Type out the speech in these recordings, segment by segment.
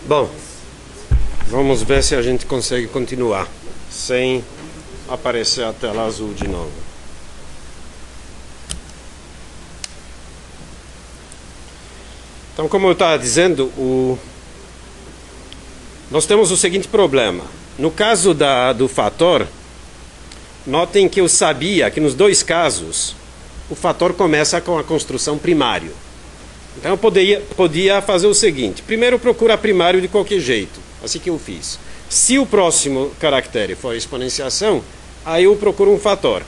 Bom, vamos ver se a gente consegue continuar sem aparecer a tela azul de novo. Então, como eu estava dizendo, nós temos o seguinte problema. No caso do fator, notem que eu sabia que nos dois casos o fator começa com a construção primário. Então eu podia fazer o seguinte: primeiro procurar primário de qualquer jeito, assim que eu fiz. Se o próximo caractere for a exponenciação, aí eu procuro um fator.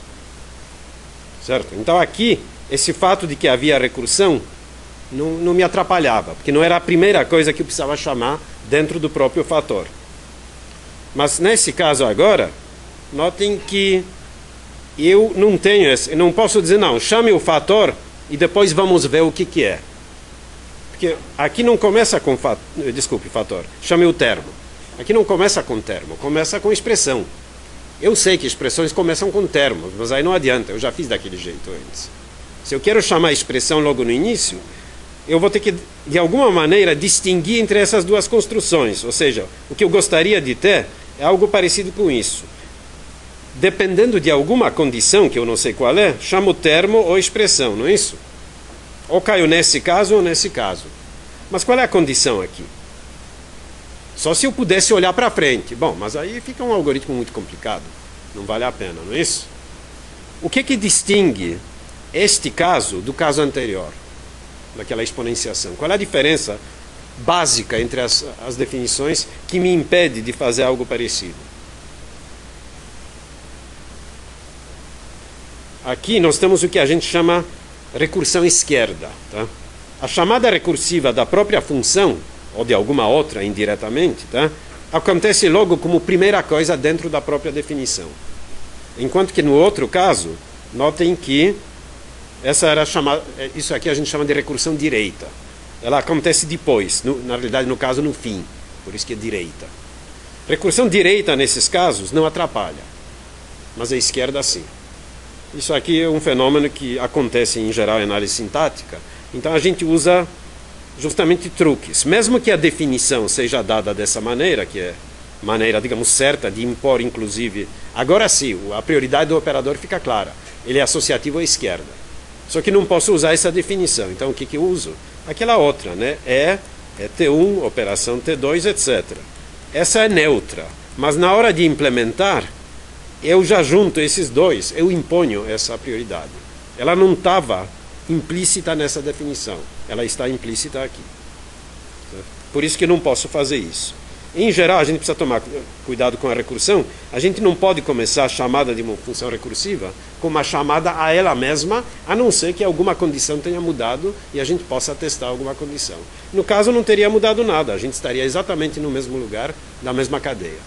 Certo? Então aqui, esse fato de que havia recursão não me atrapalhava, porque não era a primeira coisa que eu precisava chamar dentro do próprio fator. Mas nesse caso agora, notem que eu não posso dizer, não, chame o fator e depois vamos ver o que é. Porque aqui não começa com fator, chame o termo. Aqui não começa com termo, começa com expressão. Eu sei que expressões começam com termos, mas aí não adianta, eu já fiz daquele jeito antes. Se eu quero chamar a expressão logo no início, eu vou ter que, de alguma maneira, distinguir entre essas duas construções. Ou seja, o que eu gostaria de ter é algo parecido com isso. Dependendo de alguma condição, que eu não sei qual é, chamo termo ou expressão, não é isso? Ou caio nesse caso ou nesse caso. Mas qual é a condição aqui? Só se eu pudesse olhar para frente. Bom, mas aí fica um algoritmo muito complicado. Não vale a pena, não é isso? O que distingue este caso do caso anterior? Daquela exponenciação. Qual é a diferença básica entre as definições que me impede de fazer algo parecido? Aqui nós temos o que a gente chama recursão esquerda. Tá? A chamada recursiva da própria função, ou de alguma outra indiretamente, tá? Acontece logo como primeira coisa dentro da própria definição. Enquanto que no outro caso, notem que isso aqui a gente chama de recursão direita. Ela acontece depois, na realidade no caso no fim, por isso que é direita. Recursão direita nesses casos não atrapalha, mas a esquerda sim. Isso aqui é um fenômeno que acontece em geral em análise sintática, então a gente usa justamente truques. Mesmo que a definição seja dada dessa maneira, que é maneira, digamos, certa de impor, inclusive, agora sim, a prioridade do operador fica clara, ele é associativo à esquerda. Só que não posso usar essa definição. Então, o que eu uso? Aquela outra, né? É T1, operação T2, etc. Essa é neutra. Mas na hora de implementar, eu já junto esses dois, eu imponho essa prioridade. Ela não estava implícita nessa definição. Ela está implícita aqui. Certo? Por isso que eu não posso fazer isso. Em geral, a gente precisa tomar cuidado com a recursão. A gente não pode começar a chamada de uma função recursiva com uma chamada a ela mesma, a não ser que alguma condição tenha mudado e a gente possa testar alguma condição. No caso, não teria mudado nada. A gente estaria exatamente no mesmo lugar, na mesma cadeia.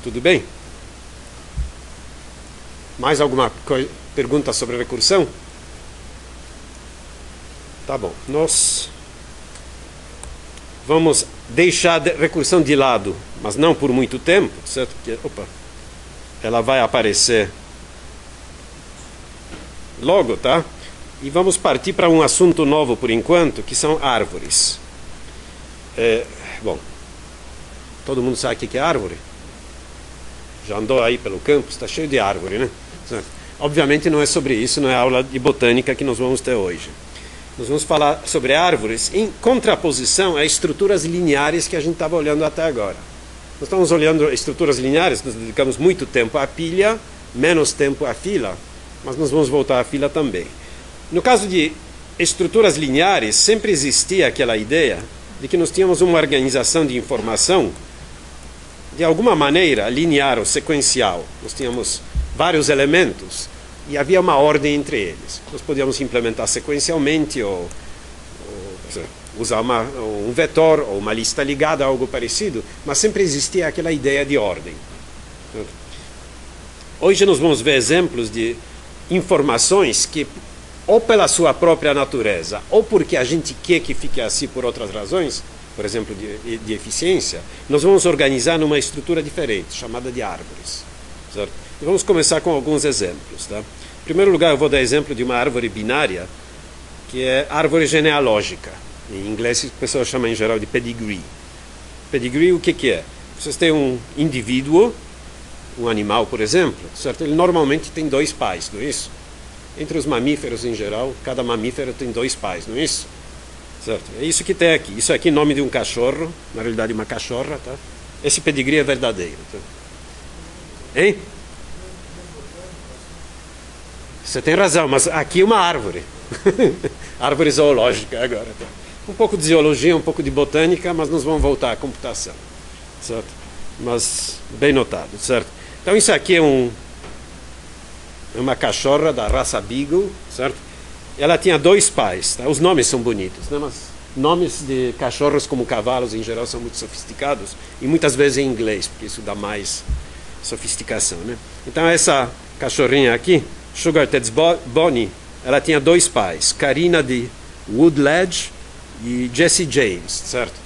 Tudo bem? Mais alguma pergunta sobre a recursão? Tá bom. Nós vamos deixar a recursão de lado, mas não por muito tempo, certo? Porque, ela vai aparecer logo, tá? E vamos partir para um assunto novo por enquanto, que são árvores. Bom, todo mundo sabe o que é árvore? Já andou aí pelo campo, está cheio de árvore, né? Certo? Obviamente não é sobre isso, não é a aula de botânica que nós vamos ter hoje. Nós vamos falar sobre árvores em contraposição a estruturas lineares que a gente estava olhando até agora. Nós estamos olhando estruturas lineares, nós dedicamos muito tempo à pilha, menos tempo à fila, mas nós vamos voltar à fila também. No caso de estruturas lineares, sempre existia aquela ideia de que nós tínhamos uma organização de informação de alguma maneira linear ou sequencial. Nós tínhamos vários elementos e havia uma ordem entre eles. Nós podíamos implementar sequencialmente ou usar um vetor ou uma lista ligada a algo parecido, mas sempre existia aquela ideia de ordem. Hoje nós vamos ver exemplos de informações que, ou pela sua própria natureza, ou porque a gente quer que fique assim por outras razões, por exemplo, de eficiência, nós vamos organizar numa estrutura diferente, chamada de árvores. Certo? E vamos começar com alguns exemplos. Tá? Em primeiro lugar, eu vou dar exemplo de uma árvore binária, que é árvore genealógica. Em inglês, as pessoas chamam em geral de pedigree. Pedigree, o que é? Vocês têm um indivíduo, um animal, por exemplo, certo? Ele normalmente tem dois pais, não é isso? Entre os mamíferos em geral, cada mamífero tem dois pais, não é isso? Certo? É isso que tem aqui. Isso aqui é o nome de um cachorro, na realidade uma cachorra, tá? Esse pedigree é verdadeiro. Tá? Hein? Você tem razão, mas aqui é uma árvore. Árvore zoológica agora. Tá? Um pouco de zoologia, um pouco de botânica, mas nós vamos voltar à computação. Certo? Mas bem notado, certo? Então isso aqui é uma cachorra da raça Beagle, certo? Ela tinha dois pais, tá? Os nomes são bonitos, né? Mas nomes de cachorros como cavalos em geral são muito sofisticados e muitas vezes em inglês, porque isso dá mais sofisticação, né? Então essa cachorrinha aqui, Sugar Ted's Bonnie, ela tinha dois pais, Karina de Woodledge e Jesse James, certo?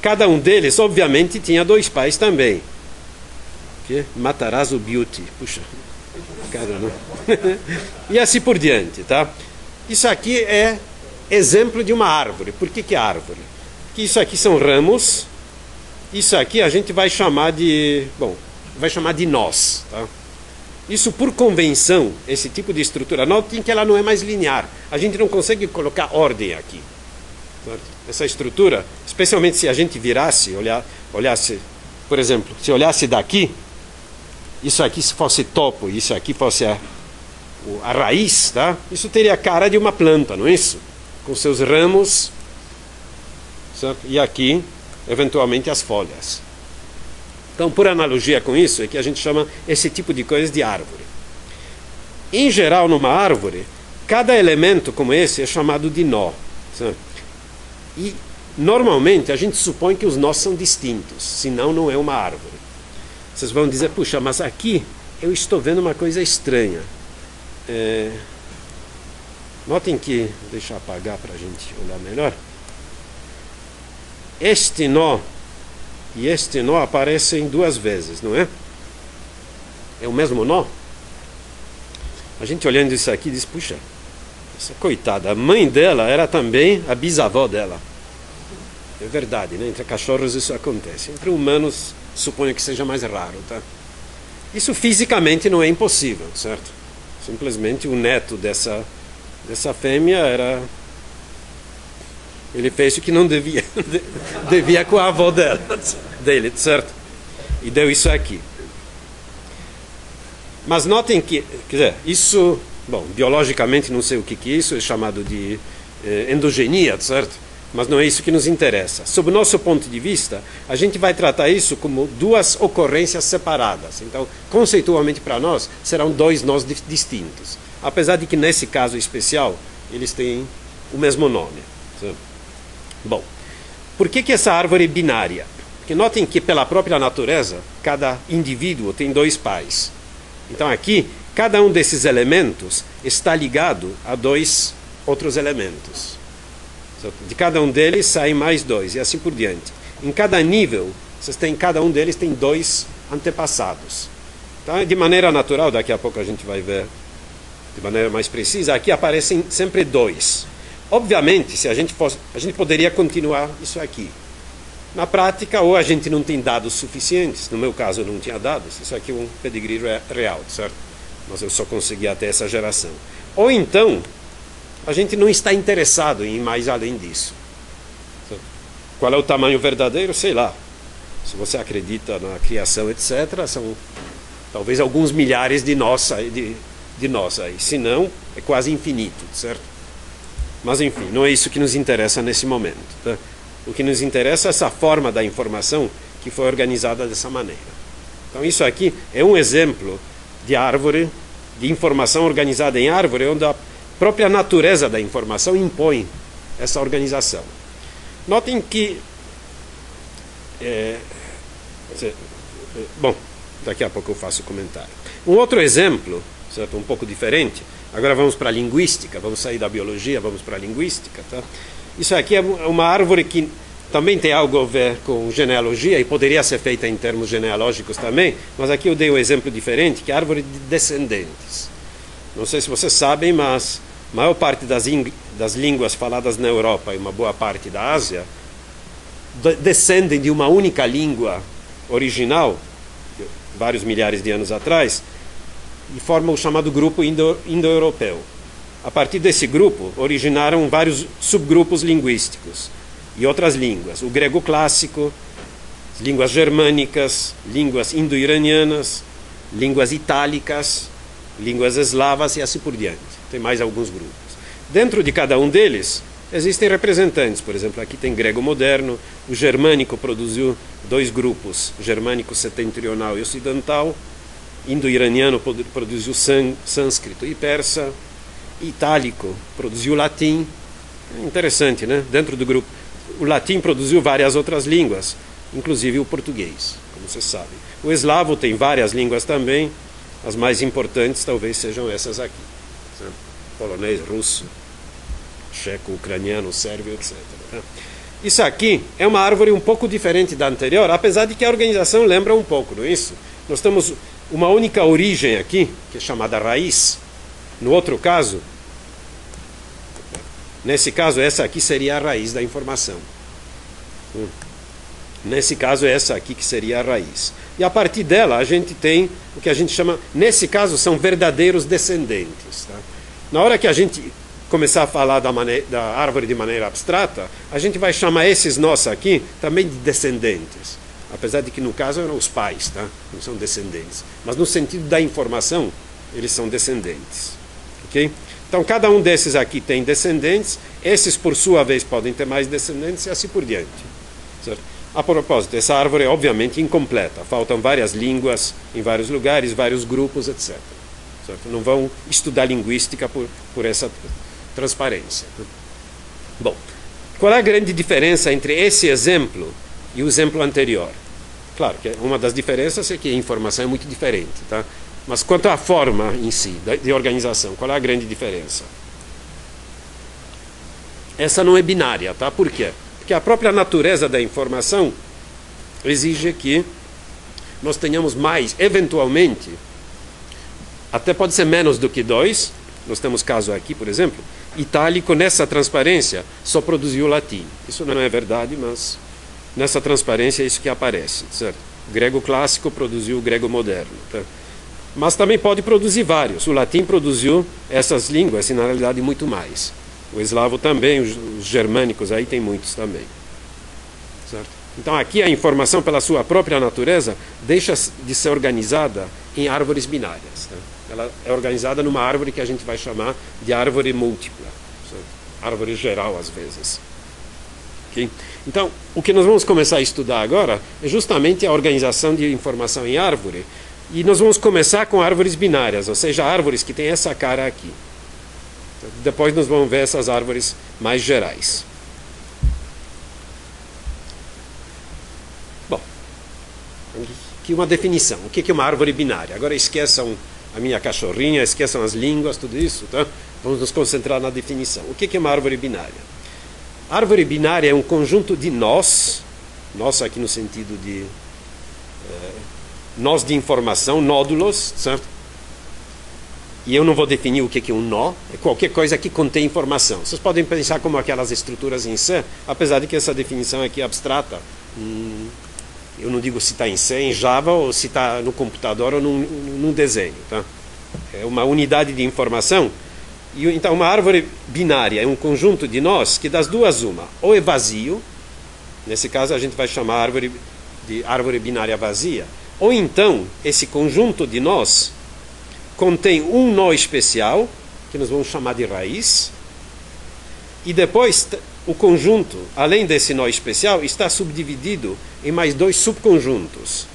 Cada um deles, obviamente, tinha dois pais também. Que? Matarazzo Beauty. Puxa, caramba. E assim por diante, tá? Isso aqui é exemplo de uma árvore. Por que árvore? Porque isso aqui são ramos. Isso aqui a gente vai chamar de... Bom, vai chamar de nós, tá? Isso por convenção, esse tipo de estrutura, notem que ela não é mais linear. A gente não consegue colocar ordem aqui. Essa estrutura, especialmente se a gente virasse, olhasse, por exemplo, se olhasse daqui, isso aqui se fosse topo, isso aqui fosse a raiz, tá? Isso teria a cara de uma planta, não é isso? Com seus ramos, certo? E aqui, eventualmente, as folhas. Então, por analogia com isso, é que a gente chama esse tipo de coisas de árvore. Em geral, numa árvore, cada elemento como esse é chamado de nó, certo? E, normalmente, a gente supõe que os nós são distintos, senão não é uma árvore. Vocês vão dizer, puxa, mas aqui eu estou vendo uma coisa estranha. Notem que, deixa eu apagar para a gente olhar melhor. Este nó e este nó aparecem duas vezes, não é? É o mesmo nó? A gente olhando isso aqui diz, puxa, essa coitada, a mãe dela era também a bisavó dela. É verdade, né? Entre cachorros isso acontece. Entre humanos, suponho que seja mais raro, tá? Isso fisicamente não é impossível, certo? Simplesmente o neto dessa fêmea era... Ele fez o que não devia. Devia com a avó dele, certo? E deu isso aqui. Mas notem que, quer dizer, isso... Bom, biologicamente não sei o que é isso, é chamado de endogenia, certo? Mas não é isso que nos interessa. Sob o nosso ponto de vista, a gente vai tratar isso como duas ocorrências separadas. Então, conceitualmente para nós, serão dois nós distintos. Apesar de que nesse caso especial, eles têm o mesmo nome. Certo? Bom, por que essa árvore é binária? Porque notem que pela própria natureza, cada indivíduo tem dois pais. Então aqui, cada um desses elementos está ligado a dois outros elementos. De cada um deles saem mais dois, e assim por diante. Em cada nível, cada um deles tem dois antepassados. Então, de maneira natural, daqui a pouco a gente vai ver de maneira mais precisa, aqui aparecem sempre dois. Obviamente, se a gente poderia continuar isso aqui. Na prática, ou a gente não tem dados suficientes, no meu caso eu não tinha dados, isso aqui é um pedigree real, certo? Mas eu só consegui até essa geração. Ou então, a gente não está interessado em ir mais além disso. Qual é o tamanho verdadeiro? Sei lá. Se você acredita na criação, etc., são talvez alguns milhares de nós aí. Se não, é quase infinito, certo? Mas, enfim, não é isso que nos interessa nesse momento. Tá? O que nos interessa é essa forma da informação que foi organizada dessa maneira. Então, isso aqui é um exemplo de árvore, de informação organizada em árvore, onde a própria natureza da informação impõe essa organização. Notem que... bom, daqui a pouco eu faço o comentário. Um outro exemplo, certo? Um pouco diferente. Agora vamos para a linguística, vamos sair da biologia, vamos para a linguística. Tá? Isso aqui é uma árvore que também tem algo a ver com genealogia e poderia ser feita em termos genealógicos também, mas aqui eu dei um exemplo diferente, que é a árvore de descendentes. Não sei se vocês sabem, mas a maior parte das línguas faladas na Europa e uma boa parte da Ásia descendem de uma única língua original, vários milhares de anos atrás, e formam o chamado grupo indo-europeu. A partir desse grupo, originaram vários subgrupos linguísticos e outras línguas. O grego clássico, línguas germânicas, línguas indo-iranianas, línguas itálicas, línguas eslavas e assim por diante. Tem mais alguns grupos. Dentro de cada um deles, existem representantes. Por exemplo, aqui tem grego moderno, o germânico produziu dois grupos, germânico setentrional e ocidental, indo-iraniano produziu sânscrito e persa, itálico produziu latim. É interessante, né? Dentro do grupo, o latim produziu várias outras línguas, inclusive o português, como você sabe. O eslavo tem várias línguas também, as mais importantes talvez sejam essas aqui: polonês, russo, checo, ucraniano, sérvio, etc. Isso aqui é uma árvore um pouco diferente da anterior, apesar de que a organização lembra um pouco, não é isso? Nós temos uma única origem aqui, que é chamada raiz. No outro caso, nesse caso, essa aqui seria a raiz da informação. Nesse caso, essa aqui que seria a raiz. E a partir dela, a gente tem o que a gente chama, nesse caso, são verdadeiros descendentes. Tá? Na hora que a gente começar a falar da árvore de maneira abstrata, a gente vai chamar esses nós aqui também de descendentes. Apesar de que, no caso, eram os pais, tá? Não são descendentes. Mas no sentido da informação, eles são descendentes. Okay? Então, cada um desses aqui tem descendentes. Esses, por sua vez, podem ter mais descendentes e assim por diante. Certo? A propósito, essa árvore é obviamente incompleta. Faltam várias línguas em vários lugares, vários grupos, etc. Certo? Não vão estudar linguística por essa transparência. Bom, qual é a grande diferença entre esse exemplo e o exemplo anterior? Claro que uma das diferenças é que a informação é muito diferente, tá? Mas quanto à forma em si, de organização, qual é a grande diferença? Essa não é binária, tá? Por quê? Porque a própria natureza da informação exige que nós tenhamos mais, eventualmente, até pode ser menos do que 2, nós temos caso aqui, por exemplo, itálico nessa transparência só produziu latim. Isso não é verdade, mas nessa transparência é isso que aparece, certo? O grego clássico produziu o grego moderno, tá? Mas também pode produzir vários. O latim produziu essas línguas e, na realidade, muito mais. O eslavo também, os germânicos aí tem muitos também. Certo? Então aqui a informação, pela sua própria natureza, deixa de ser organizada em árvores binárias. Tá? Ela é organizada numa árvore que a gente vai chamar de árvore múltipla. Certo? Árvore geral, às vezes. Okay? Então, o que nós vamos começar a estudar agora é justamente a organização de informação em árvore. E nós vamos começar com árvores binárias, ou seja, árvores que têm essa cara aqui. Depois nós vamos ver essas árvores mais gerais. Bom, aqui uma definição. O que é uma árvore binária? Agora esqueçam a minha cachorrinha, esqueçam as línguas, tudo isso. Tá? Vamos nos concentrar na definição. O que é uma árvore binária? A árvore binária é um conjunto de nós aqui no sentido de nós de informação, nódulos, certo? E eu não vou definir o que é um nó, é qualquer coisa que contém informação. Vocês podem pensar como aquelas estruturas em C, apesar de que essa definição aqui é abstrata. Eu não digo se está em C, em Java, ou se está no computador ou num desenho. Tá? É uma unidade de informação. E, então, uma árvore binária é um conjunto de nós que das duas uma. Ou é vazio, nesse caso a gente vai chamar a árvore de árvore binária vazia. Ou então, esse conjunto de nós contém um nó especial, que nós vamos chamar de raiz, e depois o conjunto, além desse nó especial, está subdividido em mais 2 subconjuntos.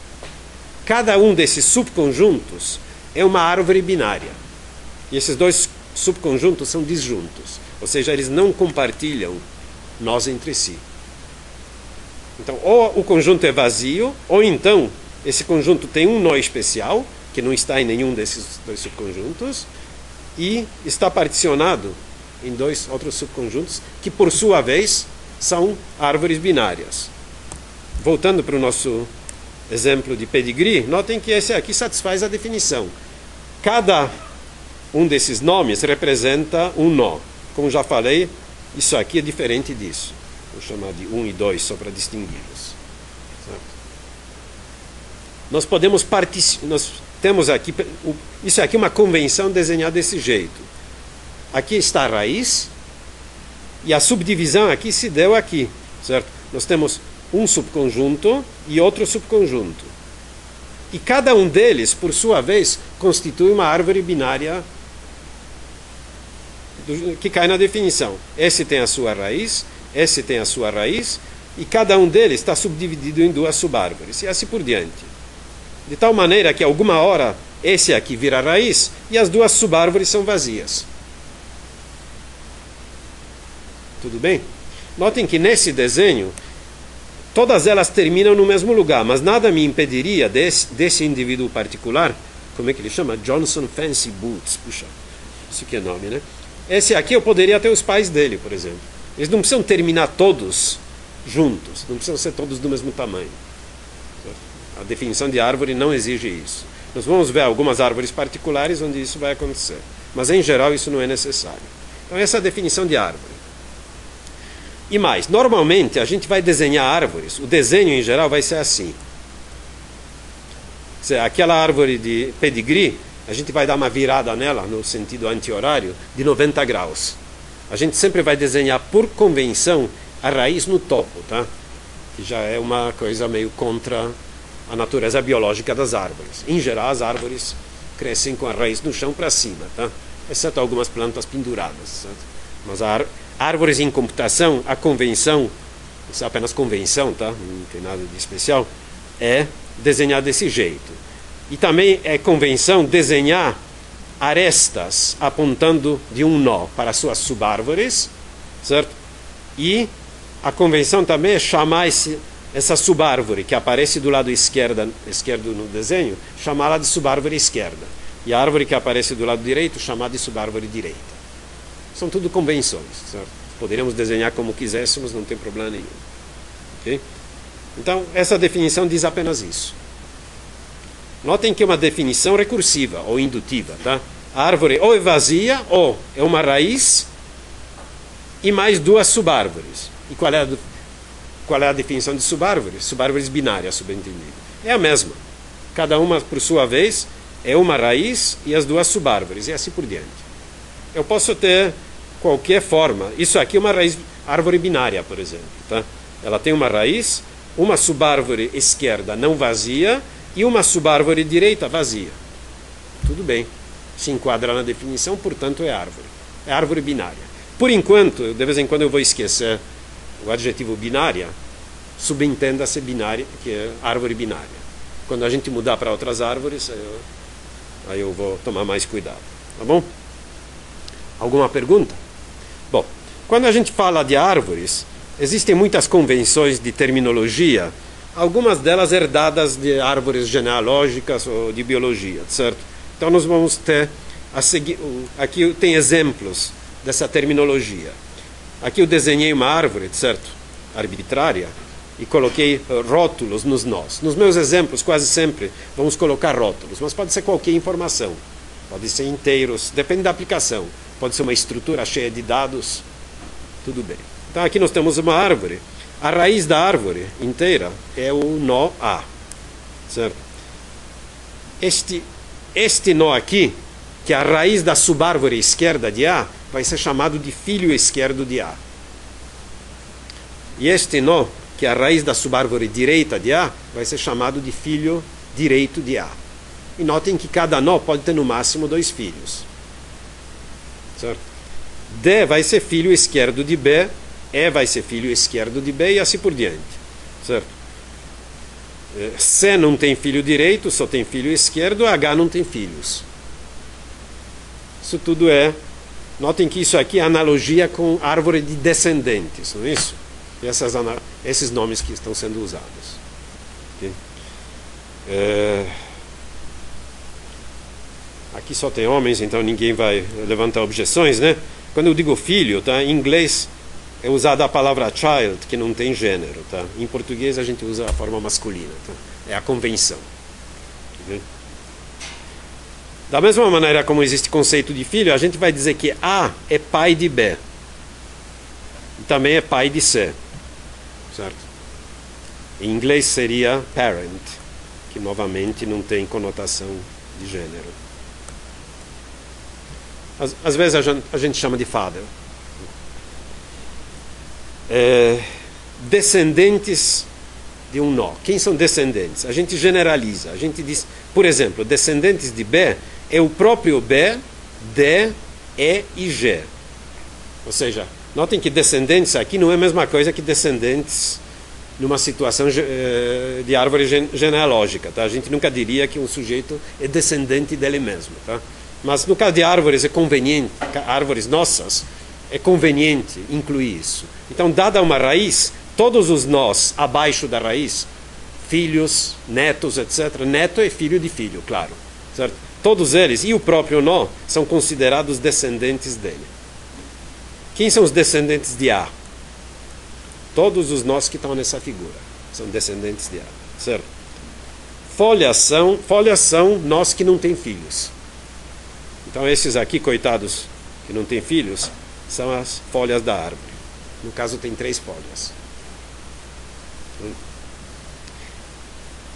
Cada um desses subconjuntos é uma árvore binária. E esses 2 subconjuntos são disjuntos, ou seja, eles não compartilham nós entre si. Então, ou o conjunto é vazio, ou então esse conjunto tem um nó especial, que não está em nenhum desses 2 subconjuntos, e está particionado em 2 outros subconjuntos, que por sua vez são árvores binárias. Voltando para o nosso exemplo de pedigree, notem que esse aqui satisfaz a definição. Cada um desses nomes representa um nó. Como já falei, isso aqui é diferente disso. Vou chamar de 1 e 2 só para distingui-los. Certo? Nós temos aqui, isso aqui é uma convenção desenhada desse jeito. Aqui está a raiz, e a subdivisão aqui se deu aqui, certo? Nós temos um subconjunto e outro subconjunto. E cada um deles, por sua vez, constitui uma árvore binária que cai na definição. Esse tem a sua raiz, esse tem a sua raiz, e cada um deles está subdividido em duas subárvores, e assim por diante. De tal maneira que, alguma hora, esse aqui vira raiz, e as duas subárvores são vazias. Tudo bem? Notem que nesse desenho, todas elas terminam no mesmo lugar, mas nada me impediria desse indivíduo particular, como é que ele chama? Johnson Fancy Boots, puxa, isso que é nome, né? Esse aqui eu poderia ter os pais dele, por exemplo. Eles não precisam terminar todos juntos, não precisam ser todos do mesmo tamanho. A definição de árvore não exige isso. Nós vamos ver algumas árvores particulares onde isso vai acontecer, mas em geral isso não é necessário. Então essa é a definição de árvore. E mais, normalmente a gente vai desenhar árvores, o desenho em geral vai ser assim. Aquela árvore de pedigree, a gente vai dar uma virada nela, no sentido anti-horário, de 90 graus. A gente sempre vai desenhar, por convenção, a raiz no topo, tá? Que já é uma coisa meio contra a natureza biológica das árvores. Em geral, as árvores crescem com a raiz no chão para cima, tá? Exceto algumas plantas penduradas, certo? Mas árvores em computação, a convenção, isso é apenas convenção, tá? Não tem nada de especial, é desenhar desse jeito. E também é convenção desenhar arestas apontando de um nó para suas subárvores, certo? E a convenção também é chamar essa subárvore que aparece do lado esquerdo no desenho, chamá-la de subárvore esquerda. E a árvore que aparece do lado direito, chamar de subárvore direita. São tudo convenções, certo? Poderíamos desenhar como quiséssemos, não tem problema nenhum. Okay? Então, essa definição diz apenas isso. Notem que é uma definição recursiva ou indutiva, tá? A árvore ou é vazia, ou é uma raiz e mais duas subárvores. E qual é a definição de subárvores? Subárvores binárias, subentendido. É a mesma. Cada uma, por sua vez, é uma raiz e as duas subárvores, e assim por diante. Eu posso ter qualquer forma. Isso aqui é uma árvore binária, por exemplo. Tá? Ela tem uma raiz, uma subárvore esquerda não vazia e uma subárvore direita vazia. Tudo bem. Se enquadra na definição, portanto é árvore. É árvore binária. Por enquanto, de vez em quando eu vou esquecer o adjetivo binária, subentenda-se binária, que é árvore binária. Quando a gente mudar para outras árvores, aí eu vou tomar mais cuidado. Tá bom? Alguma pergunta? Bom, quando a gente fala de árvores, existem muitas convenções de terminologia, algumas delas herdadas de árvores genealógicas ou de biologia, certo? Então nós vamos ter a seguir, aqui tem exemplos dessa terminologia. Aqui eu desenhei uma árvore, certo? Arbitrária, e coloquei rótulos nos nós. Nos meus exemplos, quase sempre, vamos colocar rótulos, mas pode ser qualquer informação. Pode ser inteiros, depende da aplicação. Pode ser uma estrutura cheia de dados, tudo bem. Então aqui nós temos uma árvore. A raiz da árvore inteira é o nó A, certo? Este nó aqui, que é a raiz da subárvore esquerda de A, vai ser chamado de filho esquerdo de A. E este nó, que é a raiz da subárvore direita de A, vai ser chamado de filho direito de A. E notem que cada nó pode ter no máximo 2 filhos. Certo? D vai ser filho esquerdo de B, E vai ser filho esquerdo de B e assim por diante. Certo? C não tem filho direito, só tem filho esquerdo, H não tem filhos. Isso tudo é... Notem que isso aqui é analogia com árvore de descendentes, não é isso? E esses nomes que estão sendo usados. Okay? Aqui só tem homens, então ninguém vai levantar objeções, né? Quando eu digo filho, tá? Em inglês é usada a palavra child, que não tem gênero, tá? Em português a gente usa a forma masculina, tá? É a convenção. Okay? Da mesma maneira como existe conceito de filho, a gente vai dizer que A é pai de B. E também é pai de C. certo? Em inglês seria parent, que novamente não tem conotação de gênero. Às vezes a gente chama de father. Descendentes de um nó. Quem são descendentes? A gente generaliza. A gente diz, por exemplo, descendentes de B é o próprio B, D, E e G. Ou seja, notem que descendentes aqui não é a mesma coisa que descendentes numa situação de árvore genealógica. Tá? A gente nunca diria que um sujeito é descendente dele mesmo. Tá? Mas no caso de árvores é conveniente, árvores nossas, é conveniente incluir isso. Então, dada uma raiz, todos os nós abaixo da raiz, filhos, netos, etc. Neto é filho de filho, claro. Certo? Todos eles, e o próprio nó, são considerados descendentes dele. Quem são os descendentes de A? Todos os nós que estão nessa figura são descendentes de A. Certo? Folhas são nós que não têm filhos. Então, esses aqui, coitados, que não têm filhos, são as folhas da árvore. No caso, tem 3 folhas.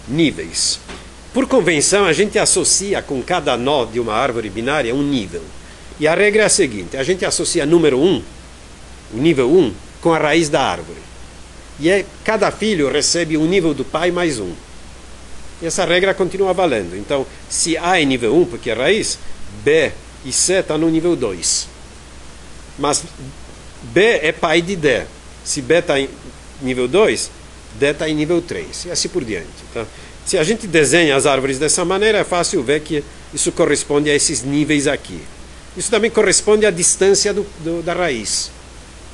Níveis. Por convenção, a gente associa com cada nó de uma árvore binária um nível. E a regra é a seguinte: a gente associa número 1, o nível 1, com a raiz da árvore. E cada filho recebe o nível do pai mais 1. E essa regra continua valendo. Então, se A é nível 1, porque é raiz, B e C estão no nível 2. Mas B é pai de D. Se B está em nível 2, D está em nível 3. E assim por diante. Tá? Se a gente desenha as árvores dessa maneira, é fácil ver que isso corresponde a esses níveis aqui. Isso também corresponde à distância da raiz.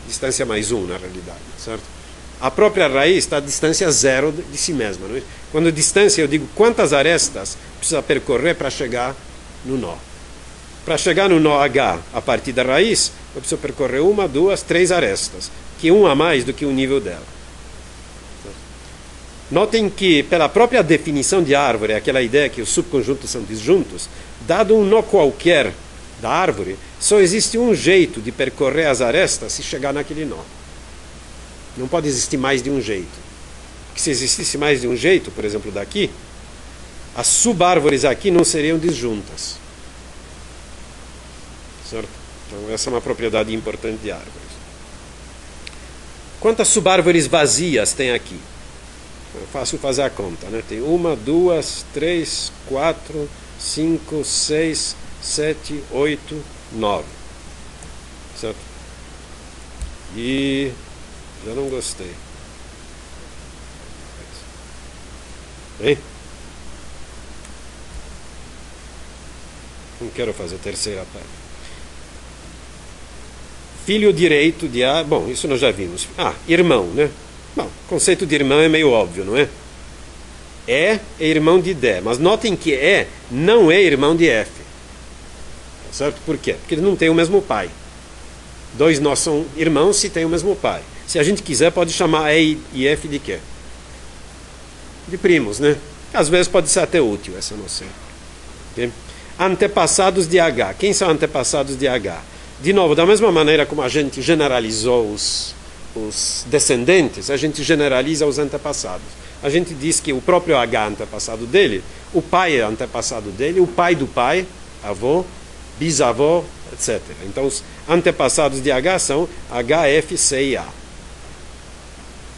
Distância mais 1, na realidade. Certo? A própria raiz está a distância 0 de si mesma. Não é? Quando distância, eu digo quantas arestas precisa percorrer para chegar no nó. Para chegar no nó H a partir da raiz, eu preciso percorrer 1, 2, 3 arestas, que 1 a mais do que o nível dela. Notem que, pela própria definição de árvore, aquela ideia que os subconjuntos são disjuntos, dado um nó qualquer da árvore, só existe um jeito de percorrer as arestas e chegar naquele nó. Não pode existir mais de um jeito. Porque se existisse mais de um jeito, por exemplo, daqui, as subárvores aqui não seriam disjuntas. Certo? Então, essa é uma propriedade importante de árvores. Quantas subárvores vazias tem aqui? É fácil fazer a conta, né? Tem 1, 2, 3, 4, 5, 6, 7, 8, 9. Certo? E já não gostei. Bem? Não quero fazer a terceira parte. Filho direito de A. Bom, isso nós já vimos. Irmão, né? Bom, o conceito de irmão é meio óbvio, não é? E é irmão de D. Mas notem que E não é irmão de F. Certo? Por quê? Porque eles não têm o mesmo pai. 2 nós são irmãos se têm o mesmo pai. Se a gente quiser, pode chamar E e F de quê? De primos, né? Às vezes pode ser até útil essa noção. Okay? Antepassados de H. Quem são antepassados de H? De novo, da mesma maneira como a gente generalizou os descendentes, a gente generaliza os antepassados. A gente diz que o próprio H é antepassado dele, o pai é antepassado dele, o pai do pai, avô, bisavô, etc. Então, os antepassados de H são H, F, C e A.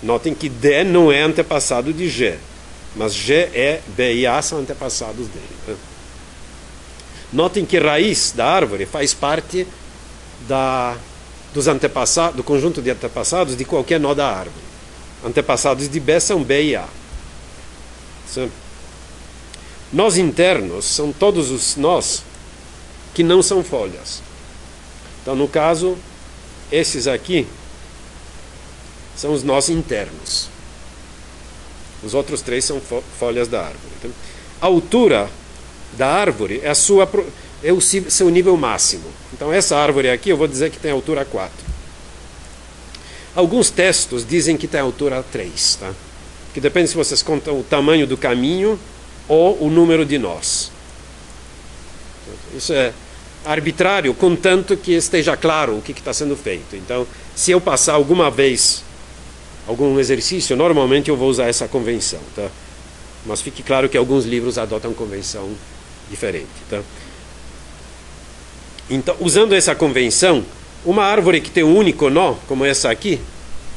Notem que D não é antepassado de G, mas G, E, B e A são antepassados dele. Né? Notem que raiz da árvore faz parte do conjunto de antepassados de qualquer nó da árvore. Antepassados de B são B e A. Certo? Nós internos são todos os nós que não são folhas. Então, no caso, esses aqui são os nós internos. Os outros 3 são folhas da árvore. Então, a altura da árvore é o seu nível máximo. Então, essa árvore aqui eu vou dizer que tem altura 4. Alguns textos dizem que tem altura 3. Tá? Que depende se vocês contam o tamanho do caminho ou o número de nós. Isso é arbitrário, contanto que esteja claro o que está sendo feito. Então, se eu passar alguma vez algum exercício, normalmente eu vou usar essa convenção, tá? Mas fique claro que alguns livros adotam convenção diferente, tá? Então, usando essa convenção, uma árvore que tem um único nó, como essa aqui,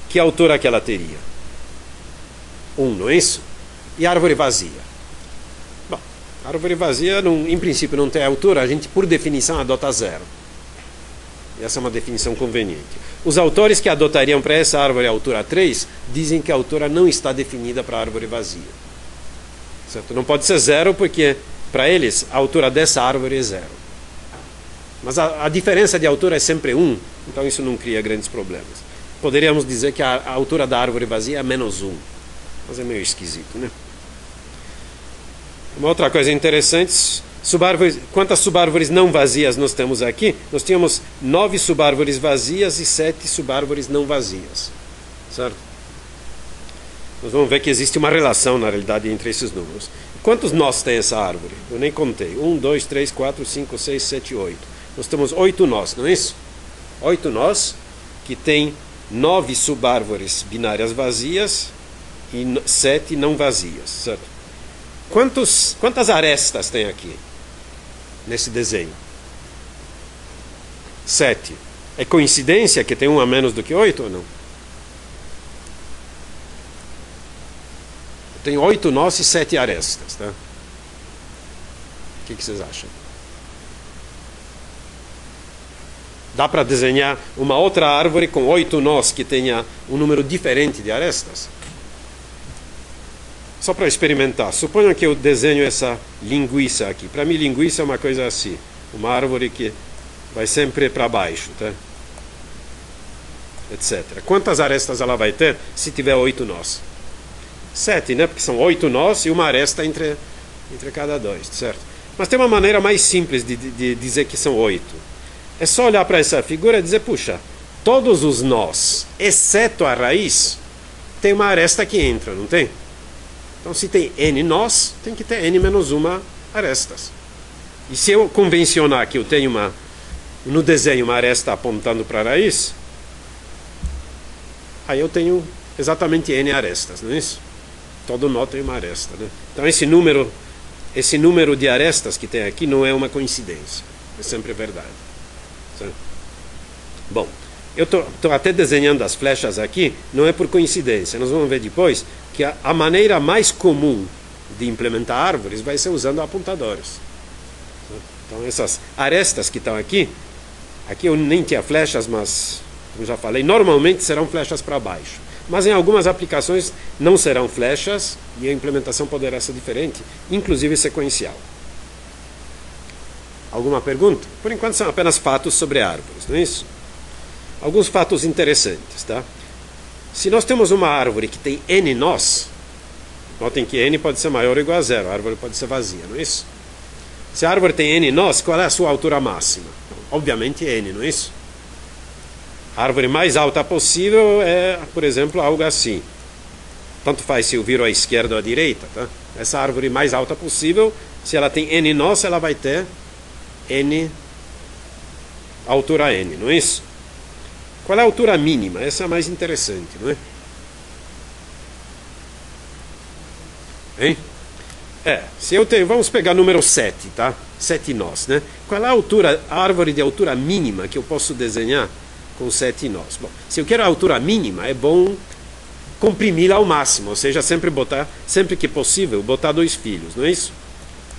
que altura que ela teria? 1, não é isso? E árvore vazia? Bom, árvore vazia, em princípio, não tem altura, a gente, por definição, adota 0. Essa é uma definição conveniente. Os autores que adotariam para essa árvore a altura 3 dizem que a altura não está definida para a árvore vazia. Certo? Não pode ser 0 porque, para eles, a altura dessa árvore é 0. Mas a diferença de altura é sempre 1, então isso não cria grandes problemas. Poderíamos dizer que a altura da árvore vazia é menos 1, mas é meio esquisito, né? Uma outra coisa interessante, quantas subárvores não vazias nós temos aqui? Nós tínhamos 9 subárvores vazias e 7 subárvores não vazias, certo? Nós vamos ver que existe uma relação, na realidade, entre esses números. Quantos nós tem essa árvore? Eu nem contei. 1, 2, 3, 4, 5, 6, 7, 8. Nós temos 8 nós, não é isso? 8 nós que tem 9 subárvores binárias vazias e 7 não vazias, certo? Quantas arestas tem aqui nesse desenho? 7. É coincidência que tem um a menos do que 8 ou não? Tem 8 nós e 7 arestas, tá? O que vocês acham? Dá para desenhar uma outra árvore com 8 nós que tenha um número diferente de arestas? Só para experimentar. Suponham que eu desenho essa linguiça aqui. Para mim, linguiça é uma coisa assim. Uma árvore que vai sempre para baixo, tá? Etc. Quantas arestas ela vai ter se tiver 8 nós? 7, né? Porque são 8 nós e uma aresta entre cada dois, certo? Mas tem uma maneira mais simples de dizer que são 8. É só olhar para essa figura e dizer, puxa, todos os nós, exceto a raiz, tem uma aresta que entra, não tem? Então, se tem n nós, tem que ter n menos 1 arestas. E se eu convencionar que eu tenho no desenho uma aresta apontando para a raiz, aí eu tenho exatamente n arestas, não é isso? Todo nó tem uma aresta, né? Então, esse número de arestas que tem aqui não é uma coincidência, é sempre verdade. Bom, eu estou até desenhando as flechas aqui, não é por coincidência. Nós vamos ver depois que a maneira mais comum de implementar árvores vai ser usando apontadores. Então essas arestas que estão aqui eu nem tinha flechas, mas, como já falei, normalmente serão flechas para baixo. Mas em algumas aplicações não serão flechas e a implementação poderá ser diferente, inclusive sequencial. Alguma pergunta? Por enquanto são apenas fatos sobre árvores, não é isso? Alguns fatos interessantes, tá? Se nós temos uma árvore que tem n nós, notem que n pode ser maior ou igual a 0, a árvore pode ser vazia, não é isso? Se a árvore tem n nós, qual é a sua altura máxima? Obviamente n, não é isso? A árvore mais alta possível é, por exemplo, algo assim. Tanto faz se eu viro à esquerda ou à direita, tá? Essa árvore mais alta possível, se ela tem n nós, ela vai ter n, altura n, não é isso? Qual é a altura mínima? Essa é a mais interessante, não é? Hein? Se eu tenho, vamos pegar número 7, tá? 7 nós, né? Qual é a árvore de altura mínima que eu posso desenhar com 7 nós? Bom, se eu quero a altura mínima, é bom comprimi-la ao máximo, ou seja, sempre que possível, botar 2 filhos, não é isso?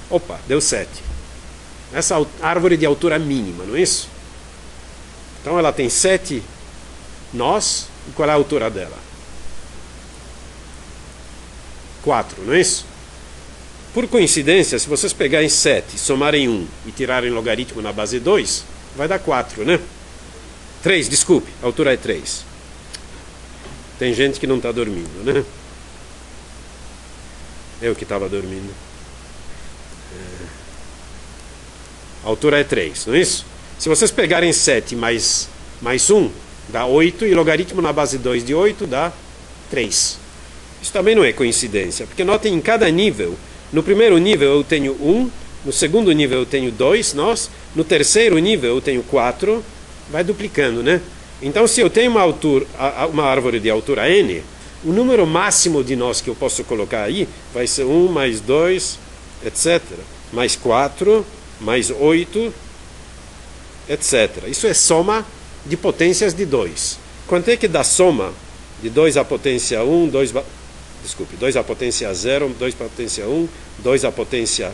Opa, deu 7. Essa árvore de altura mínima, não é isso? Então ela tem 7 nós, e qual é a altura dela? 4, não é isso? Por coincidência, se vocês pegarem 7, somarem 1 e tirarem logaritmo na base 2, vai dar 4, né? 3, desculpe, a altura é 3. Tem gente que não está dormindo, né? Eu que estava dormindo. A altura é 3, não é isso? Se vocês pegarem 7 mais 1, dá 8, e logaritmo na base 2 de 8 dá 3. Isso também não é coincidência, porque notem, em cada nível, no primeiro nível eu tenho 1, no segundo nível eu tenho 2 nós, no terceiro nível eu tenho 4, vai duplicando, né? Então, se eu tenho uma árvore de altura n, O número máximo de nós que eu posso colocar aí vai ser 1 mais 2, etc. Mais 4, mais 8, etc. Isso é soma de potências de 2. Quanto é que dá soma de 2 à potência 1, 2 à potência 0, 2 à potência 1, 2 à potência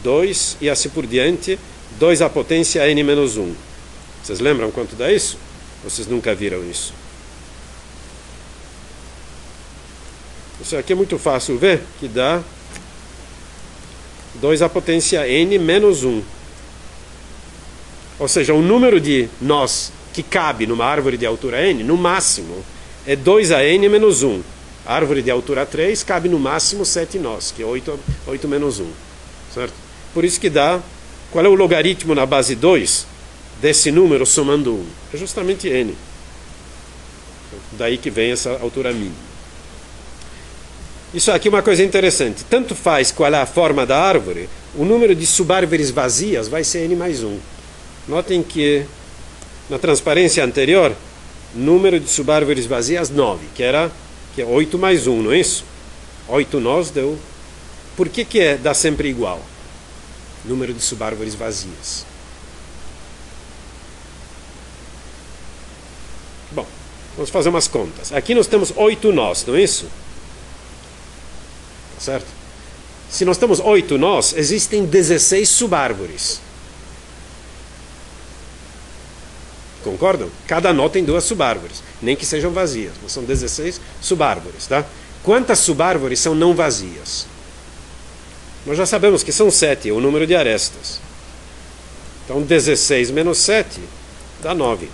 2 e assim por diante, 2 à potência n menos 1. Vocês lembram quanto dá isso? Vocês nunca viram isso? Isso aqui é muito fácil ver, que dá 2 à potência n menos 1. Ou seja, o número de nós que cabe numa árvore de altura n, no máximo, é 2 a n menos 1. A árvore de altura 3 cabe no máximo 7 nós, que é 8 menos 1. Certo? Por isso que dá... Qual é o logaritmo na base 2 desse número somando 1? É justamente n. Daí que vem essa altura mínima. Isso aqui é uma coisa interessante. Tanto faz qual é a forma da árvore, o número de subárvores vazias vai ser n mais 1. Notem que na transparência anterior, número de subárvores vazias 9, que é 8 mais 1, não é isso? 8 nós deu... Por que dá sempre igual? Número de subárvores vazias. Bom, vamos fazer umas contas. Aqui nós temos 8 nós, não é isso? Certo? Se nós temos 8 nós, existem 16 subárvores. Concordam? Cada nó tem 2 subárvores, nem que sejam vazias, mas são 16 subárvores, tá? Quantas subárvores são não vazias? Nós já sabemos que são 7, é o número de arestas. Então 16 menos 7 dá 9.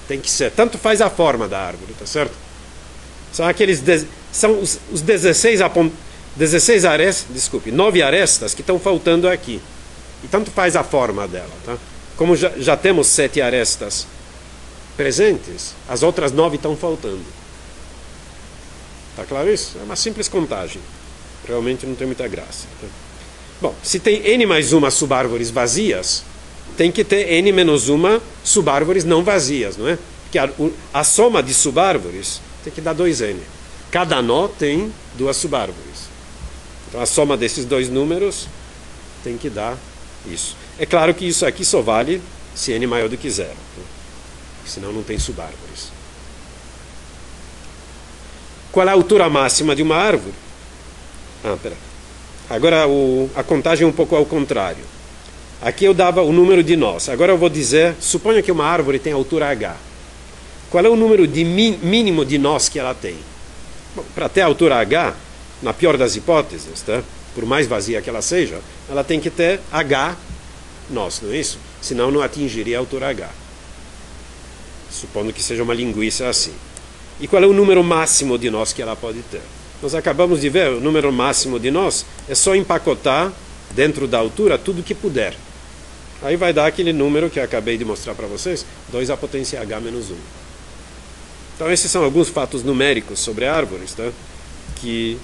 Tem que ser, tanto faz a forma da árvore, tá certo? São aqueles são os 16 arestas, desculpe, 9 arestas que estão faltando aqui. E tanto faz a forma dela, tá? Como já temos 7 arestas presentes, as outras 9 estão faltando. Está claro isso? É uma simples contagem. Realmente não tem muita graça. Tá? Bom, se tem n mais 1 subárvores vazias, tem que ter n menos 1 subárvores não vazias, não é? Porque a soma de subárvores tem que dar 2n. Cada nó tem 2 subárvores. Então a soma desses dois números tem que dar isso. É claro que isso aqui só vale se n maior do que 0. Tá? Senão não tem subárvores. Qual é a altura máxima de uma árvore? Agora a contagem é um pouco ao contrário. Aqui eu dava o número de nós. Agora eu vou dizer, suponha que uma árvore tem altura h. Qual é o número de mínimo de nós que ela tem? Para ter a altura h, na pior das hipóteses, tá? Por mais vazia que ela seja, ela tem que ter h nós, não é isso? Senão não atingiria a altura h. Supondo que seja uma linguiça assim. E qual é o número máximo de nós que ela pode ter? Nós acabamos de ver, o número máximo de nós é só empacotar dentro da altura tudo que puder. Aí vai dar aquele número que eu acabei de mostrar para vocês, 2 à potência h menos 1. Então esses são alguns fatos numéricos sobre árvores, tá? que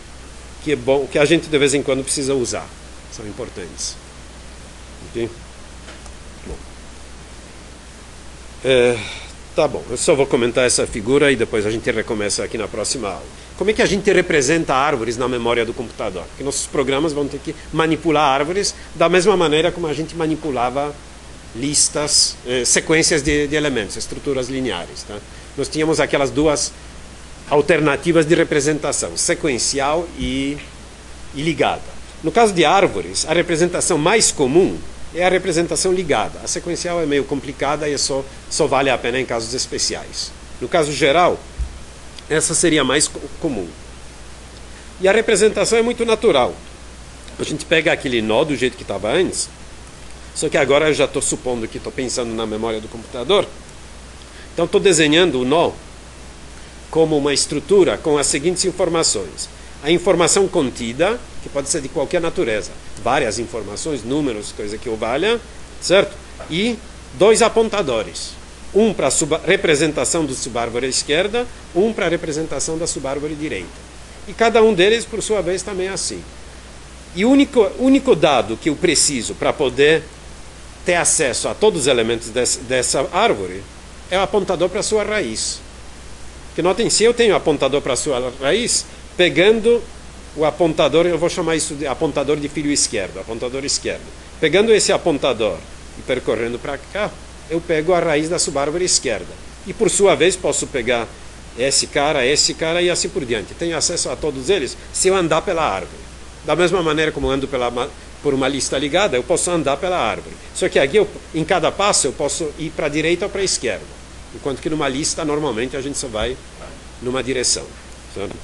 é bom, que a gente de vez em quando precisa usar. São importantes. Ok? Bom. Tá bom, eu só vou comentar essa figura e depois a gente recomeça aqui na próxima aula. Como é que a gente representa árvores na memória do computador? Porque nossos programas vão ter que manipular árvores da mesma maneira como a gente manipulava listas, sequências de elementos, estruturas lineares. Tá? Nós tínhamos aquelas duas alternativas de representação, sequencial e ligada. No caso de árvores, a representação mais comum é a representação ligada. A sequencial é meio complicada e só vale a pena em casos especiais. No caso geral, essa seria mais comum. E a representação é muito natural. A gente pega aquele nó do jeito que estava antes, só que agora eu já estou supondo que estou pensando na memória do computador. Então estou desenhando o nó como uma estrutura com as seguintes informações. A informação contida, que pode ser de qualquer natureza, várias informações, números, coisa que o valha, certo? E 2 apontadores. Um para a representação do subárvore esquerda, um para a representação da subárvore direita. E cada um deles, por sua vez, também é assim. E o único dado que eu preciso para poder ter acesso a todos os elementos dessa árvore é o apontador para a sua raiz. Porque notem, se eu tenho apontador para a sua raiz, pegando o apontador, eu vou chamar isso de apontador de filho esquerdo, apontador esquerdo. Pegando esse apontador e percorrendo para cá, eu pego a raiz da subárvore esquerda. E por sua vez posso pegar esse cara e assim por diante. Tenho acesso a todos eles se eu andar pela árvore. Da mesma maneira como ando por uma lista ligada, eu posso andar pela árvore. Só que aqui, em cada passo, eu posso ir para a direita ou para a esquerda. Enquanto que numa lista, normalmente, a gente só vai numa direção. Sabe?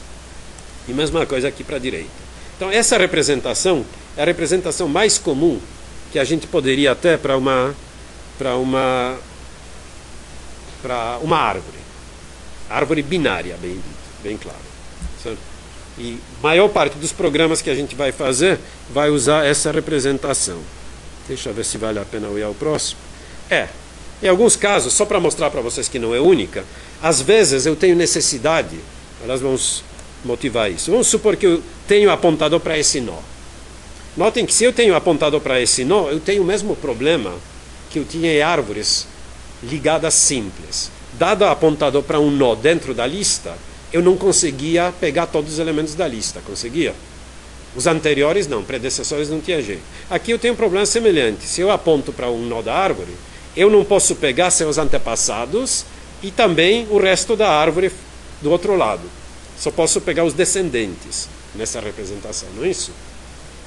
E mesma coisa aqui para a direita. Então, essa representação é a representação mais comum que a gente poderia ter para uma árvore. Árvore binária, bem dito, bem claro. Sabe? E a maior parte dos programas que a gente vai fazer vai usar essa representação. Deixa eu ver se vale a pena eu ir ao próximo. Em alguns casos, só para mostrar para vocês que não é única, às vezes eu tenho necessidade, nós vamos motivar isso. Vamos supor que eu tenho apontador para esse nó. Notem que se eu tenho apontador para esse nó, eu tenho o mesmo problema que eu tinha em árvores ligadas simples. Dado apontador para um nó dentro da lista, eu não conseguia pegar todos os elementos da lista. Conseguia? Os anteriores não, predecessores não tinha jeito. Aqui eu tenho um problema semelhante. Se eu aponto para um nó da árvore, eu não posso pegar seus antepassados e também o resto da árvore do outro lado. Só posso pegar os descendentes nessa representação, não é isso?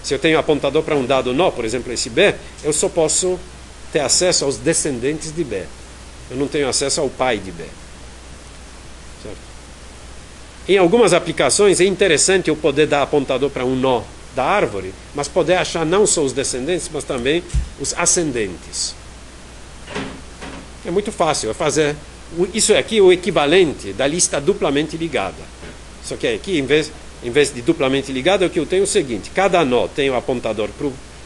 Se eu tenho apontador para um dado nó, por exemplo, esse B, eu só posso ter acesso aos descendentes de B. Eu não tenho acesso ao pai de B. Certo? Em algumas aplicações é interessante eu poder dar apontador para um nó da árvore, mas poder achar não só os descendentes, mas também os ascendentes. É muito fácil, fazer isso aqui é o equivalente da lista duplamente ligada. Só que aqui, em vez de duplamente ligada, o que eu tenho é o seguinte: cada nó tem o apontador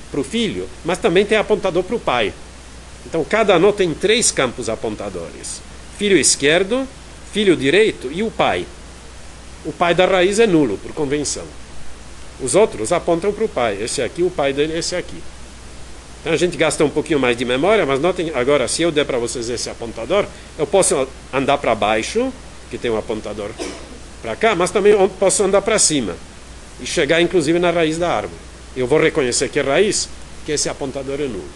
para o filho, mas também tem apontador para o pai. Então, cada nó tem 3 campos apontadores: filho esquerdo, filho direito e o pai. O pai da raiz é nulo, por convenção. Os outros apontam para o pai. Esse aqui, o pai dele, esse aqui. Então, a gente gasta um pouquinho mais de memória, mas notem agora, se eu der para vocês esse apontador, eu posso andar para baixo, que tem um apontador para cá, mas também posso andar para cima e chegar, inclusive, na raiz da árvore. Eu vou reconhecer que é raiz, que esse apontador é nulo.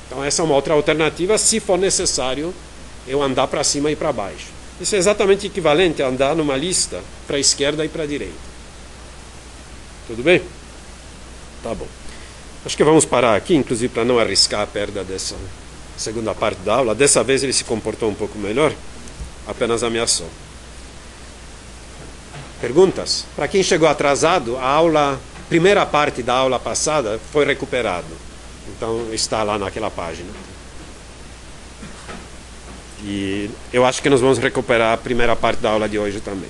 Então, essa é uma outra alternativa, se for necessário eu andar para cima e para baixo. Isso é exatamente equivalente a andar numa lista para a esquerda e para a direita. Tudo bem? Tá bom. Acho que vamos parar aqui, inclusive para não arriscar a perda dessa segunda parte da aula. Dessa vez ele se comportou um pouco melhor, apenas ameaçou. Perguntas? Para quem chegou atrasado, a primeira parte da aula passada foi recuperado. Então está lá naquela página. E eu acho que nós vamos recuperar a primeira parte da aula de hoje também.